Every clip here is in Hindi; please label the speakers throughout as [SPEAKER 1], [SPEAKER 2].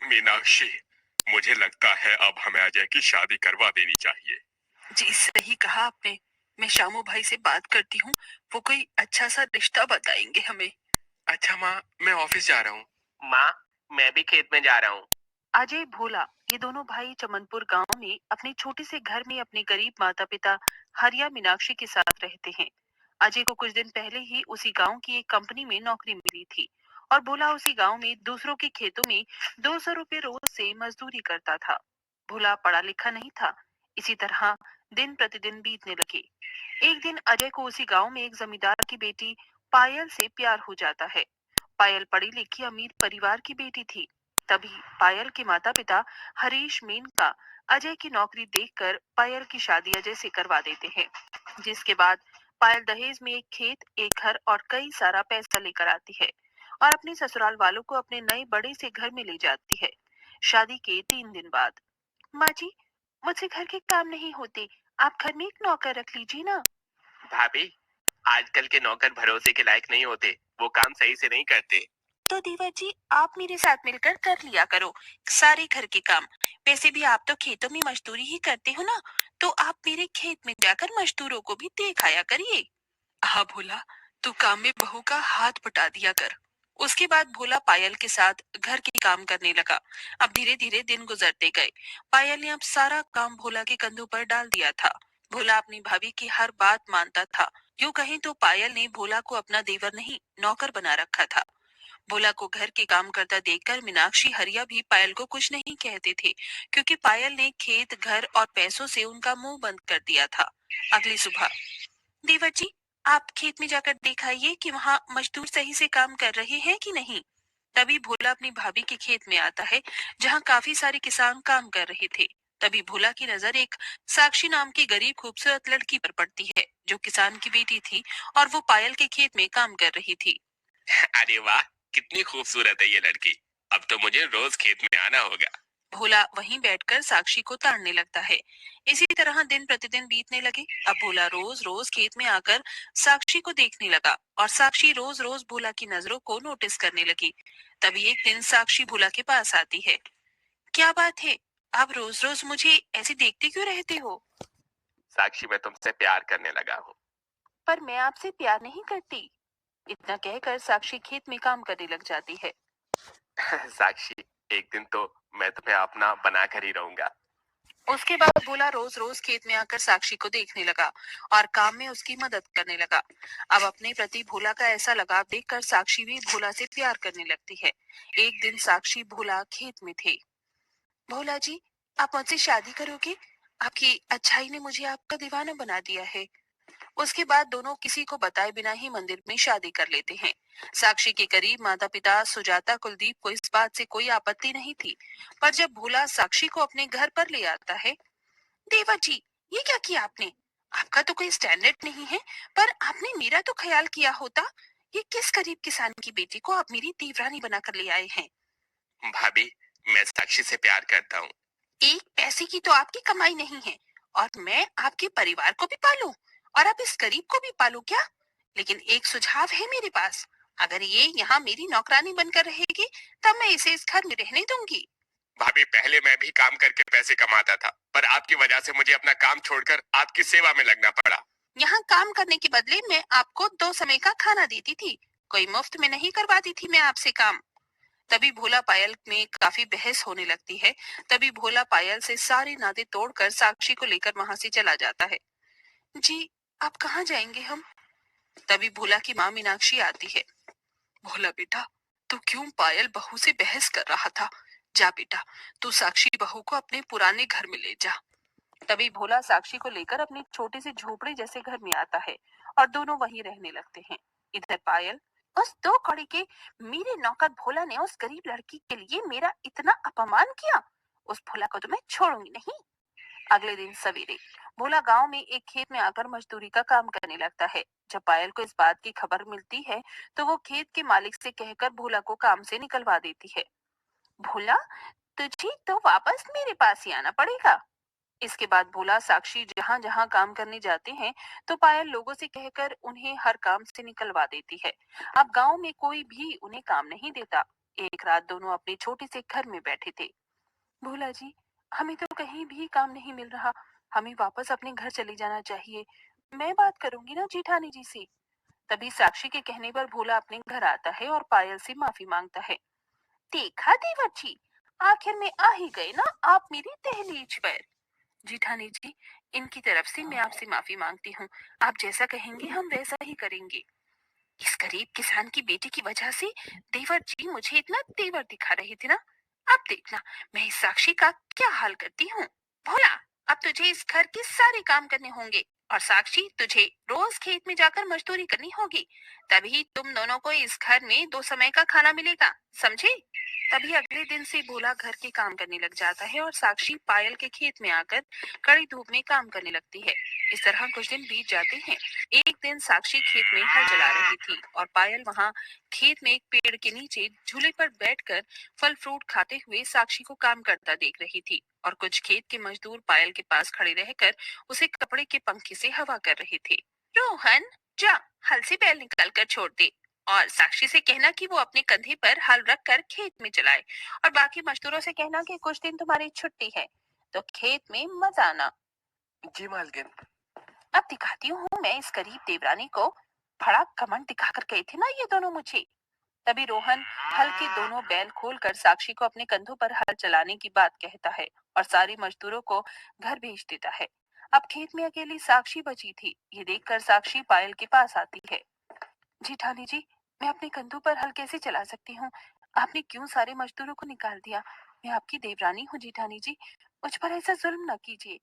[SPEAKER 1] मीनाक्षी, मुझे लगता है अब हमें अजय की शादी करवा देनी चाहिए।
[SPEAKER 2] जी सही कहा आपने। मैं शामू भाई से बात करती हूँ, वो कोई अच्छा सा रिश्ता बताएंगे हमें।
[SPEAKER 1] अच्छा माँ, मैं ऑफिस जा रहा हूँ।
[SPEAKER 3] माँ, मैं भी खेत में जा रहा हूँ।
[SPEAKER 2] अजय भोला ये दोनों भाई चमनपुर गांव में अपने छोटे से घर में अपने गरीब माता पिता हरिया मीनाक्षी के साथ रहते हैं। अजय को कुछ दिन पहले ही उसी गांव की एक कंपनी में नौकरी मिली थी और भोला उसी गांव में दूसरों के खेतों में 200 रुपए रोज से मजदूरी करता था। भोला पढ़ा लिखा नहीं था। इसी तरह दिन प्रतिदिन बीतने लगे। एक दिन अजय को उसी गांव में एक जमींदार की बेटी पायल से प्यार हो जाता है। पायल पढ़ी लिखी अमीर परिवार की बेटी थी। तभी पायल के माता पिता हरीश मेनका अजय की नौकरी देखकर पायल की शादी अजय से करवा देते हैं, जिसके बाद पायल दहेज में एक खेत, एक घर और कई सारा पैसा लेकर आती है और अपने ससुराल वालों को अपने नए बड़े से घर में ले जाती है। शादी के 3 दिन बाद, माँ जी, मुझसे घर के काम नहीं होते, आप घर में एक नौकर रख लीजिए ना।
[SPEAKER 3] भाभी, आजकल के नौकर भरोसे के लायक नहीं होते, वो काम सही से नहीं करते।
[SPEAKER 2] तो देवर जी, आप मेरे साथ मिलकर कर लिया करो सारे घर के काम। वैसे भी आप तो खेतों में मजदूरी ही करते हो ना, तो आप मेरे खेत में जाकर मजदूरों को भी दिखाया करिए। हाँ भोला, तू काम में बहू का हाथ बटा दिया कर। उसके बाद भोला पायल के साथ घर के काम करने लगा। अब धीरे धीरे दिन गुजरते गए। पायल ने अब सारा काम भोला के कंधों पर डाल दिया था। भोला अपनी भाभी की हर बात मानता था। यूं कहें तो पायल ने भोला को अपना देवर नहीं, नौकर बना रखा था। भोला को घर के काम करता देखकर मीनाक्षी हरिया भी पायल को कुछ नहीं कहते थे, क्योंकि पायल ने खेत, घर और पैसों से उनका मुंह बंद कर दिया था। अगली सुबह, देवर जी, आप खेत में जाकर दिखाइए कि वहाँ मजदूर सही से काम कर रहे हैं कि नहीं। तभी भोला अपनी भाभी के खेत में आता है, जहाँ काफी सारे किसान काम कर रहे थे। तभी भोला की नजर एक साक्षी नाम की गरीब खूबसूरत लड़की पर पड़ती है, जो किसान की बेटी थी और वो पायल के खेत में काम कर रही थी।
[SPEAKER 3] अरे वाह, कितनी खूबसूरत है ये लड़की। अब तो मुझे रोज खेत में आना होगा।
[SPEAKER 2] भोला वहीं बैठकर साक्षी को ताड़ने लगता है। इसी तरह दिन प्रतिदिन बीतने लगे। अब भोला रोज रोज खेत में आकर साक्षी को देखने लगा और साक्षी रोज रोज भोला की नजरों को नोटिस करने लगी। तभी एक दिन साक्षी भोला के पास आती है। क्या बात है, आप रोज रोज मुझे ऐसे देखते क्यों रहते हो?
[SPEAKER 3] साक्षी, मैं तुमसे प्यार करने लगा हूँ।
[SPEAKER 2] पर मैं आपसे प्यार नहीं करती। इतना कहकर साक्षी खेत में काम करने लग जाती है।
[SPEAKER 3] साक्षी, एक दिन तो मैं तुम्हें अपना बना कर ही रहूंगा।
[SPEAKER 2] उसके बाद भोला रोज रोज खेत में आकर साक्षी को देखने लगा और काम में उसकी मदद करने लगा। अब अपने प्रति भोला का ऐसा लगाव देखकर साक्षी भी भोला से प्यार करने लगती है। एक दिन साक्षी भोला खेत में थे। भोला जी, आप मुझसे शादी करोगे? आपकी अच्छाई ने मुझे आपका दीवाना बना दिया है। उसके बाद दोनों किसी को बताए बिना ही मंदिर में शादी कर लेते हैं। साक्षी के करीब माता पिता सुजाता कुलदीप को इस बात से कोई आपत्ति नहीं थी। पर जब भोला साक्षी को अपने घर पर ले आता है, देवर जी, ये क्या किया आपने? आपका तो कोई स्टैंडर्ड नहीं है, पर आपने मेरा तो ख्याल किया होता। ये किस गरीब किसान की बेटी को आप मेरी देवरानी बनाकर ले आए हैं?
[SPEAKER 3] भाभी, मैं साक्षी से प्यार करता हूँ।
[SPEAKER 2] एक पैसे की तो आपकी कमाई नहीं है, और मैं आपके परिवार को भी पालूं और आप इस गरीब को भी पालूं क्या? लेकिन एक सुझाव है मेरे पास। अगर ये यहाँ मेरी नौकरानी बनकर रहेगी, तब मैं इसे इस घर में रहने दूंगी।
[SPEAKER 3] भाभी, पहले मैं भी काम करके पैसे कमाता था, पर आपकी वजह से मुझे अपना काम छोड़कर आपकी सेवा में लगना पड़ा।
[SPEAKER 2] यहाँ काम करने के बदले मैं आपको 2 समय का खाना देती थी। कोई मुफ्त में नहीं करवाती थी मैं आपसे काम। तभी भोला पायल में काफी बहस होने लगती है। तभी भोला पायल से सारे नाते तोड़कर साक्षी को लेकर वहां से चला जाता है। जी, आप कहाँ जाएंगे हम? तभी भोला की माँ मीनाक्षी आती है। भोला बेटा, तू क्यों पायल बहू से बहस कर रहा था? जा बेटा, तू साक्षी बहू को अपने पुराने घर में ले जा। तभी भोला साक्षी को लेकर अपनी छोटी सी झोपड़ी जैसे घर में आता है और दोनों वहीं रहने लगते हैं। इधर पायल, उस 2 कौड़ी के मेरे नौकर भोला ने उस गरीब लड़की के लिए मेरा इतना अपमान किया। उस भोला को तो मैं छोड़ूंगी नहीं। अगले दिन सवेरे भोला गांव में एक खेत में आकर मजदूरी का काम करने लगता है। जब पायल को इस बात की खबर मिलती है, तो वो खेत के मालिक से कहकर भोला को काम से निकलवा देती है। भोला, तुझे तो वापस मेरे पास ही आना पड़ेगा। इसके बाद भोला साक्षी जहां जहां काम करने जाते हैं, तो पायल लोगों से कहकर उन्हें हर काम से निकलवा देती है। अब गांव में कोई भी उन्हें काम नहीं देता। एक रात दोनों अपने छोटे से घर में बैठे थे। भोला जी, हमें तो कहीं भी काम नहीं मिल रहा, हमें वापस अपने घर चले जाना चाहिए। मैं बात करूंगी ना जेठानी जी से। तभी साक्षी के कहने पर भोला अपने घर आता है और पायल से माफी मांगता है। देखा देवर जी, आखिर में आ ही गए ना आप मेरी दहलीज पर। जेठानी जी, इनकी तरफ से मैं आपसे माफी मांगती हूँ। आप जैसा कहेंगे हम वैसा ही करेंगे। इस गरीब किसान की बेटी की वजह से देवर जी मुझे इतना तेवर दिखा रहे थे ना। अब देखना मैं इस साक्षी का क्या हाल करती हूँ। भोला, अब तुझे इस घर के सारे काम करने होंगे और साक्षी तुझे रोज खेत में जाकर मजदूरी करनी होगी। तभी तुम दोनों को इस घर में 2 समय का खाना मिलेगा, समझे? तभी अगले दिन से भोला घर के काम करने लग जाता है और साक्षी पायल के खेत में आकर कड़ी धूप में काम करने लगती है। इस तरह कुछ दिन बीत जाते हैं। एक दिन साक्षी खेत में हल चला रही थी और पायल वहां खेत में एक पेड़ के नीचे झूले पर बैठकर फल फ्रूट खाते हुए साक्षी को काम करता देख रही थी और कुछ खेत के मजदूर पायल के पास खड़े रहकर उसे कपड़े के पंखे से हवा कर रहे थे। रोहन, जा हल से बैल निकाल कर छोड़ दे और साक्षी से कहना कि वो अपने कंधे पर हल रख कर खेत में चलाए और बाकी मजदूरों से कहना कि कुछ दिन तुम्हारी छुट्टी है तो खेत में मत आना।
[SPEAKER 3] जी मालकिन।
[SPEAKER 2] अब दिखाती हूँ मैं इस गरीब देवरानी को। बड़ा घमंड दिखाकर गए थे ना ये दोनों मुझे। तभी रोहन हल के दोनों बैल खोलकर साक्षी को अपने कंधों पर हल चलाने की बात कहता है और सारे मजदूरों को घर भेज देता है। अब खेत में अकेली साक्षी बची थी। ये देखकर साक्षी पायल के पास आती है। जेठानी जी, मैं अपने कंधों पर हल कैसे चला सकती हूँ? आपने क्यों सारे मजदूरों को निकाल दिया? मैं आपकी देवरानी हूँ जेठानी जी, मुझ पर ऐसा जुल्म न कीजिए।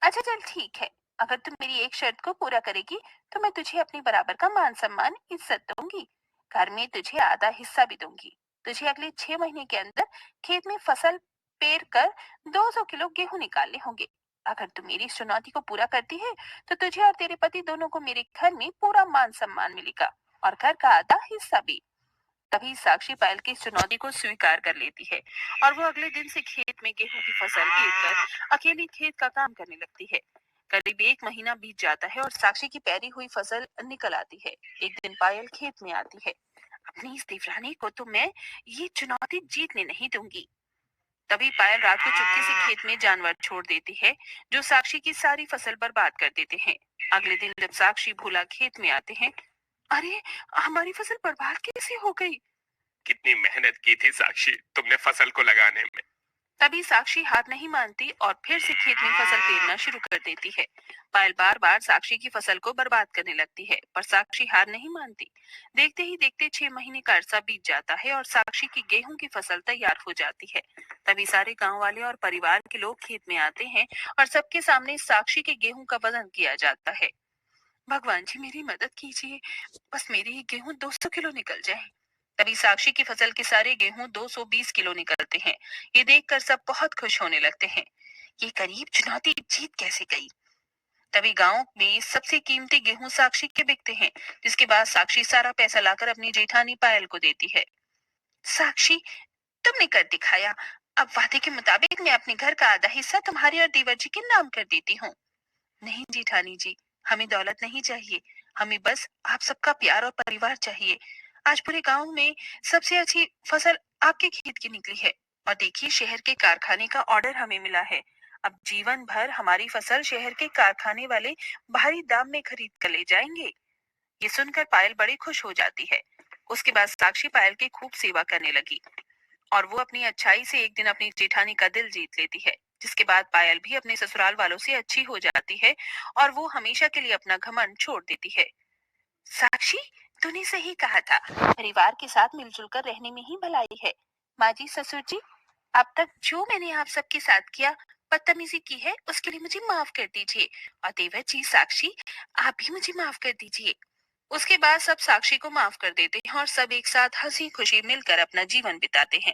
[SPEAKER 2] अच्छा चल ठीक है, अगर तुम मेरी एक शर्त को पूरा करेगी तो मैं तुझे अपने बराबर का मान सम्मान इज्जत दूंगी। घर में तुझे आधा हिस्सा भी दूंगी। तुझे अगले 6 महीने के अंदर खेत में फसल पेर कर 200 किलो गेहूं निकालने होंगे। अगर तू मेरी इस चुनौती को पूरा करती है तो तुझे और तेरे पति दोनों को मेरे घर में पूरा मान सम्मान मिलेगा और घर का आधा हिस्सा भी। तभी साक्षी पायल की इस चुनौती को स्वीकार कर लेती है और वो अगले दिन से खेत में गेहूं की फसल कर अकेली खेत का काम करने लगती है। करीब 1 महीना बीत जाता है और साक्षी की पैरी हुई फसल निकल आती है। एक दिन पायल खेत में आती है। अपनी इस देवरानी को तो मैं ये चुनौती जीतने नहीं दूंगी। तभी पायल रात को चुपके से खेत में जानवर छोड़ देती है जो साक्षी की सारी फसल बर्बाद कर देते हैं। अगले दिन जब साक्षी भोला खेत में आते हैं, अरे हमारी फसल बर्बाद कैसे हो गई?
[SPEAKER 3] कितनी मेहनत की थी साक्षी तुमने फसल को लगाने में।
[SPEAKER 2] तभी साक्षी हार नहीं मानती और फिर से खेत में फसल पेरना शुरू कर देती है। पायल बार बार साक्षी की फसल को बर्बाद करने लगती है पर साक्षी हार नहीं मानती। देखते ही देखते 6 महीने का अरसा बीत जाता है और साक्षी की गेहूं की फसल तैयार हो जाती है। तभी सारे गांव वाले और परिवार के लोग खेत में आते हैं और सबके सामने साक्षी के गेहूं का वजन किया जाता है। भगवान जी मेरी मदद कीजिए, बस मेरे ये गेहूं 200 किलो निकल जाए। तभी साक्षी की फसल के सारे गेहूं 220 किलो निकलते हैं। ये देखकर सब बहुत खुश होने लगते हैं। ये करीब चुनौती जीत कैसे गई। तभी गांव में सबसे कीमती गेहूं साक्षी के बिकते हैं, जिसके बाद साक्षी सारा पैसा लाकर अपनी जेठानी पायल को देती है। साक्षी, तुमने कर दिखाया। अब वादे के मुताबिक मैं अपने घर का आधा हिस्सा तुम्हारे और देवर जी के नाम कर देती हूँ। नहीं जेठानी जी, हमें दौलत नहीं चाहिए, हमें बस आप सबका प्यार और परिवार चाहिए। आज पूरे गांव में सबसे अच्छी फसल आपके खेत की निकली है और देखिए शहर के कारखाने का ऑर्डर हमें मिला है। अब जीवन भर हमारी फसल शहर के कारखाने वाले भारी दाम में खरीद कर ले जाएंगे। ये सुनकर पायल बड़ी खुश हो जाती है। उसके बाद साक्षी पायल की खूब सेवा करने लगी और वो अपनी अच्छाई से एक दिन अपनी जेठानी का दिल जीत लेती है, जिसके बाद पायल भी अपने ससुराल वालों से अच्छी हो जाती है और वो हमेशा के लिए अपना घमंड छोड़ देती है। साक्षी, तूने सही कहा था, परिवार के साथ मिलजुल कर रहने में ही भलाई है। माँ जी, ससुर जी, अब तक जो मैंने आप सबके साथ किया, बदतमीजी की है, उसके लिए मुझे माफ कर दीजिए और देवर जी, साक्षी, आप भी मुझे माफ कर दीजिए। उसके बाद सब साक्षी को माफ कर देते हैं और सब एक साथ हंसी खुशी मिलकर अपना जीवन बिताते हैं।